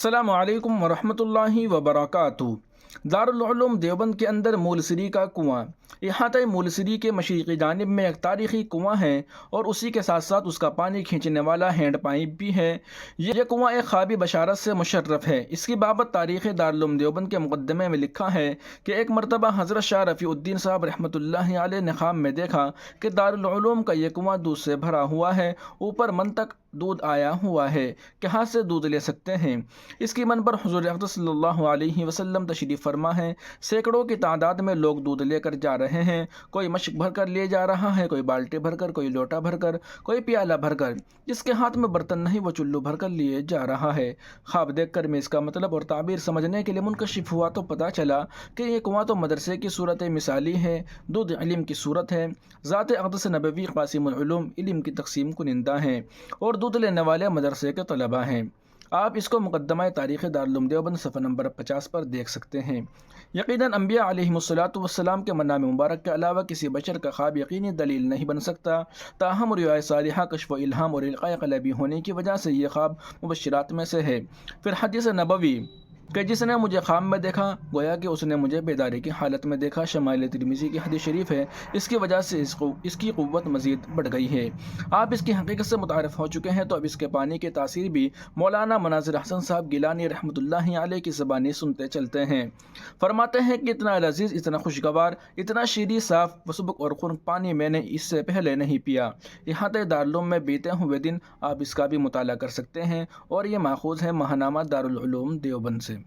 السلام علیکم ورحمۃ اللہ وبرکاتہ۔ دارالعلوم دیوبند کے اندر مولسری کا کنواں، احاطہ مولسری کے مشرقی جانب میں ایک تاریخی کنواں ہے اور اسی کے ساتھ ساتھ اس کا پانی کھینچنے والا ہینڈ پائپ بھی ہے۔ یہ کنواں ایک خوابی بشارت سے مشرف ہے۔ اس کی بابت تاریخ دارالعلوم دیوبند کے مقدمے میں لکھا ہے کہ ایک مرتبہ حضرت شاہ رفیع الدین صاحب رحمۃ اللہ علیہ نے خواب میں دیکھا کہ دارالعلوم کا یہ کنواں دودھ سے بھرا ہوا ہے، اوپر من تک دودھ آیا ہوا ہے کہ ہاتھ سے دودھ لے سکتے ہیں۔ اس کی من پر حضور اقدس صلی اللہ علیہ وسلم تشریف فرما ہے۔ سینکڑوں کی تعداد میں لوگ دودھ لے کر جا رہے ہیں، کوئی مشک بھر کر لے جا رہا ہے، کوئی بالٹی بھر کر، کوئی لوٹا بھر کر، کوئی پیالہ بھر کر، جس کے ہاتھ میں برتن نہیں وہ چلو بھر کر لیے جا رہا ہے۔ خواب دیکھ کر میں اس کا مطلب اور تعبیر سمجھنے کے لیے منکشف ہوا تو پتہ چلا کہ یہ کنواں تو مدرسے کی صورت مثالی ہے، دودھ علم کی صورت ہے، ذات اقدس نبوی قاسم العلوم علم کی تقسیم کنندہ ہیں اور دودھ لینے والے مدرسے کے طلباء ہیں۔ آپ اس کو مقدمہ تاریخ دارالعلوم دیوبند صفحہ نمبر 50 پر دیکھ سکتے ہیں۔ یقیناً انبیاء علیہم الصلاۃ کے مبارک کے علاوہ کسی بشر کا خواب یقینی دلیل نہیں بن سکتا، تاہم رؤیا صالحہ کشف و الہام اور القاء قلبی ہونے کی وجہ سے یہ خواب مبشرات میں سے ہے۔ پھر حدیث نبوی کہ جس نے مجھے خواب میں دیکھا گویا کہ اس نے مجھے بیداری کی حالت میں دیکھا، شمائل ترمذی کی حدیث شریف ہے۔ اس کی وجہ سے اس کی قوت مزید بڑھ گئی ہے۔ آپ اس کی حقیقت سے متعارف ہو چکے ہیں تو اب اس کے پانی کی تاثیر بھی مولانا مناظر حسن صاحب گیلانی رحمۃ اللہ علیہ کی زبانی سنتے چلتے ہیں۔ فرماتے ہیں کہ اتنا لذیذ، اتنا خوشگوار، اتنا شیریں، صاف و سبک اور خنک پانی میں نے اس سے پہلے نہیں پیا۔ احاطہ دارالعلوم میں بیتے ہوئے دن آپ اس کا بھی مطالعہ کر سکتے ہیں اور یہ ماخوذ ہے ماہنامہ دارالعلوم دیوبند سے۔